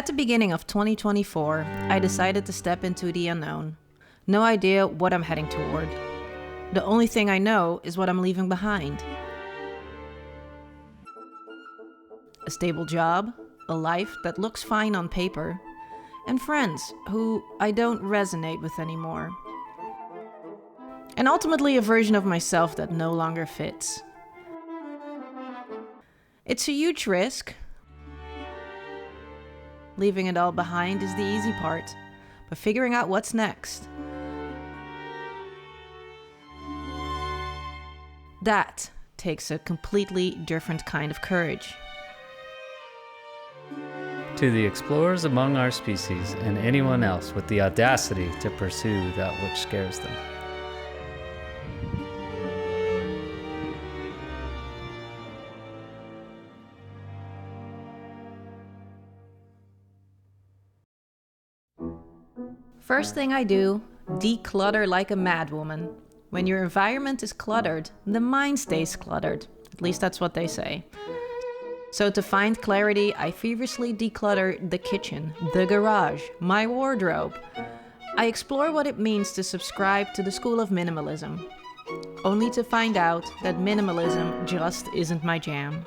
At the beginning of 2024, I decided to step into the unknown. No idea what I'm heading toward. The only thing I know is what I'm leaving behind. A stable job, a life that looks fine on paper, and friends who I don't resonate with anymore. And ultimately a version of myself that no longer fits. It's a huge risk. Leaving it all behind is the easy part, but figuring out what's next, that takes a completely different kind of courage. To the explorers among our species and anyone else with the audacity to pursue that which scares them. First thing I do, declutter like a madwoman. When your environment is cluttered, the mind stays cluttered. At least that's what they say. So to find clarity, I feverishly declutter the kitchen, the garage, my wardrobe. I explore what it means to subscribe to the school of minimalism, only to find out that minimalism just isn't my jam.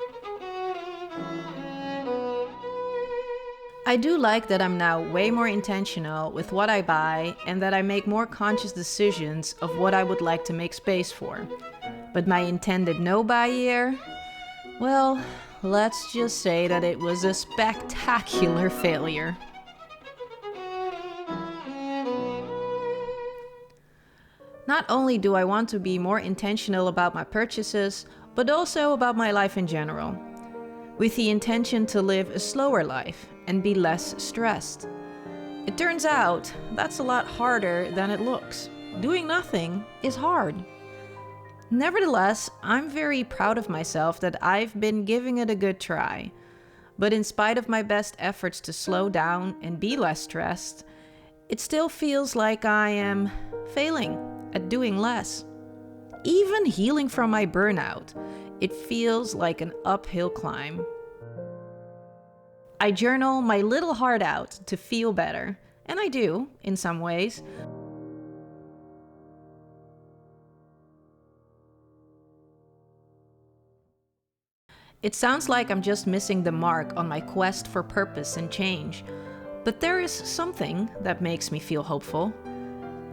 I do like that I'm now way more intentional with what I buy and that I make more conscious decisions of what I would like to make space for. But my intended no-buy year? Well, let's just say that it was a spectacular failure. Not only do I want to be more intentional about my purchases, but also about my life in general, with the intention to live a slower life and be less stressed. It turns out that's a lot harder than it looks. Doing nothing is hard. Nevertheless, I'm very proud of myself that I've been giving it a good try. But in spite of my best efforts to slow down and be less stressed, it still feels like I am failing at doing less. Even healing from my burnout, it feels like an uphill climb. I journal my little heart out to feel better, and I do, in some ways. It sounds like I'm just missing the mark on my quest for purpose and change, but there is something that makes me feel hopeful,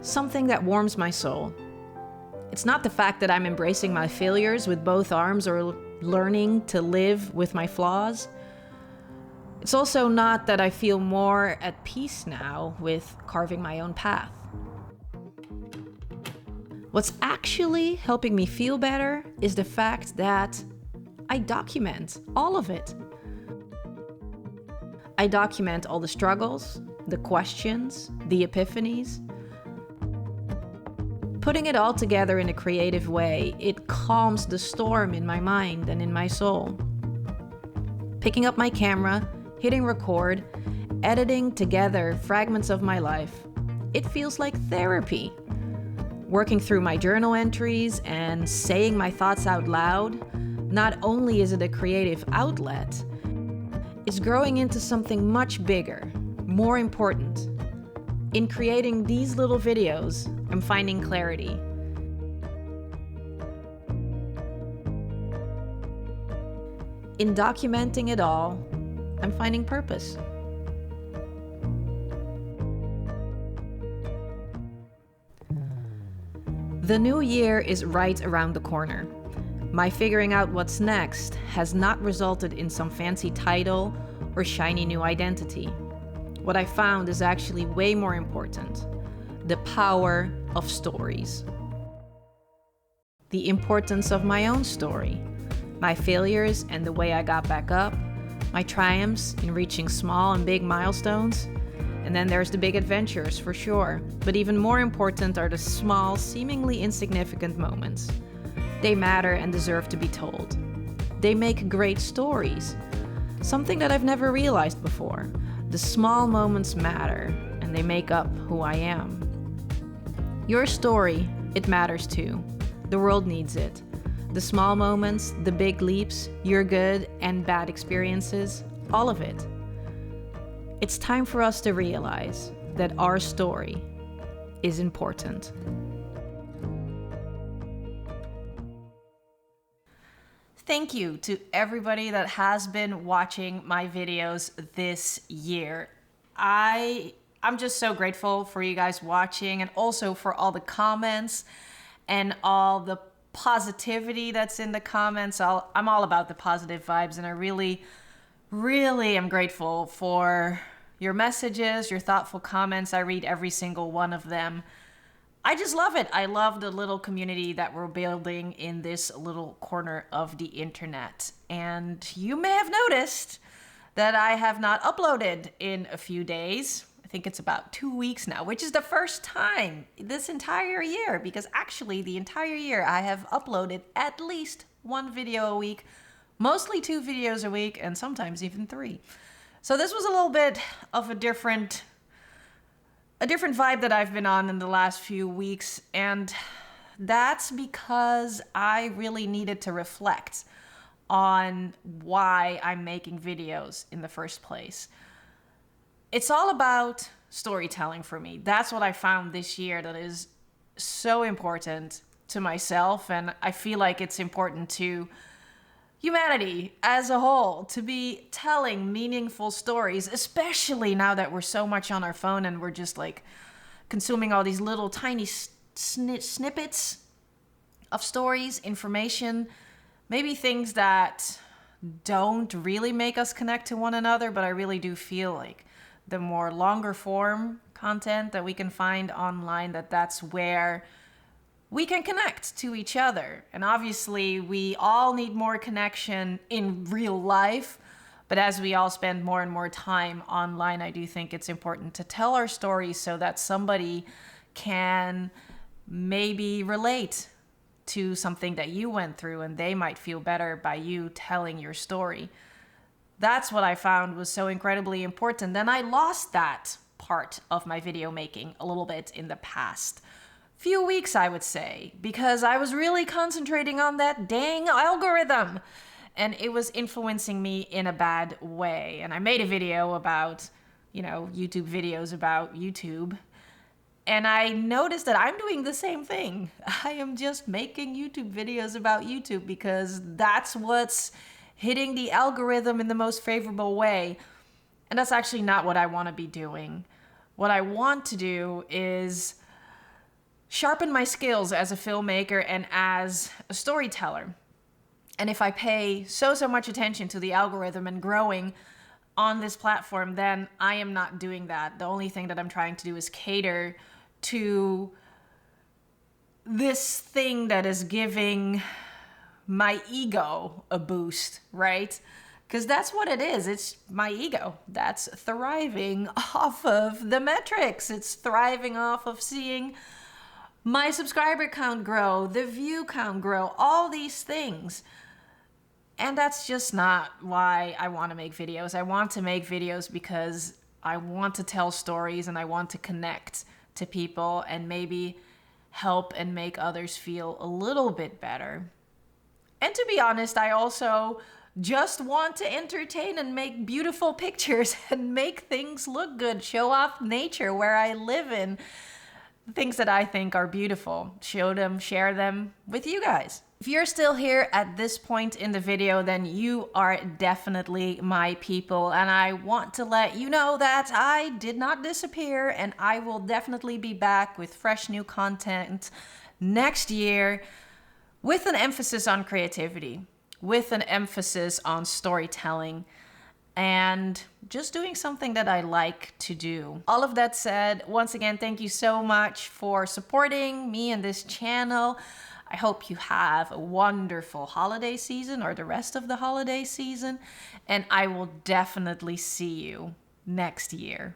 something that warms my soul. It's not the fact that I'm embracing my failures with both arms or learning to live with my flaws. It's also not that I feel more at peace now with carving my own path. What's actually helping me feel better is the fact that I document all of it. I document all the struggles, the questions, the epiphanies. Putting it all together in a creative way, it calms the storm in my mind and in my soul. Picking up my camera, hitting record, editing together fragments of my life. It feels like therapy. Working through my journal entries and saying my thoughts out loud, not only is it a creative outlet, it's growing into something much bigger, more important. In creating these little videos, I'm finding clarity. In documenting it all, I'm finding purpose. The new year is right around the corner. My figuring out what's next has not resulted in some fancy title or shiny new identity. What I found is actually way more important: the power of stories. The importance of my own story, my failures and the way I got back up, my triumphs in reaching small and big milestones, and then there's the big adventures for sure. But even more important are the small, seemingly insignificant moments. They matter and deserve to be told. They make great stories, something that I've never realized before. The small moments matter, and they make up who I am. Your story, it matters too. The world needs it. The small moments, the big leaps, your good and bad experiences, all of it. It's time for us to realize that our story is important. Thank you to everybody that has been watching my videos this year. I'm just so grateful for you guys watching, and also for all the comments and all the positivity that's in the comments. I'm all about the positive vibes, and I really am grateful for your messages, your thoughtful comments. I read every single one of them. I just love it. I love the little community that we're building in this little corner of the internet. And you may have noticed that I have not uploaded in a few days. I think it's about 2 weeks now, which is the first time this entire year, because actually the entire year I have uploaded at least 1 video a week, mostly 2 videos a week, and sometimes even 3. So this was a little bit of a different vibe that I've been on in the last few weeks, and that's because I really needed to reflect on why I'm making videos in the first place. It's all about storytelling for me. That's what I found this year that is so important to myself, and I feel like it's important to humanity as a whole, to be telling meaningful stories, especially now that we're so much on our phone and we're just like consuming all these little tiny snippets of stories, information, maybe things that don't really make us connect to one another, but I really do feel like the more longer form content that we can find online, that's where we can connect to each other. And obviously we all need more connection in real life, but as we all spend more and more time online, I do think it's important to tell our stories so that somebody can maybe relate to something that you went through, and they might feel better by you telling your story. That's what I found was so incredibly important. Then I lost that part of my video making a little bit in the past few weeks, I would say, because I was really concentrating on that dang algorithm, and it was influencing me in a bad way. And I made a video about, YouTube videos about YouTube, and I noticed that I'm doing the same thing. I am just making YouTube videos about YouTube because that's what's hitting the algorithm in the most favorable way. And that's actually not what I want to be doing. What I want to do is sharpen my skills as a filmmaker and as a storyteller. And if I pay so much attention to the algorithm and growing on this platform, then I am not doing that. The only thing that I'm trying to do is cater to this thing that is giving my ego a boost, right? Because that's what it is. It's my ego that's thriving off of the metrics. It's thriving off of seeing my subscriber count grow, the view count grow, all these things. And that's just not why I want to make videos. I want to make videos because I want to tell stories and I want to connect to people and maybe help and make others feel a little bit better. And to be honest, I also just want to entertain and make beautiful pictures and make things look good, show off nature where I live in. Things that I think are beautiful, show them, share them with you guys. If you're still here at this point in the video, then you are definitely my people. And I want to let you know that I did not disappear, and I will definitely be back with fresh new content next year with an emphasis on creativity, with an emphasis on storytelling, and just doing something that I like to do. All of that said, once again, thank you so much for supporting me and this channel. I hope you have a wonderful holiday season, or the rest of the holiday season, and I will definitely see you next year.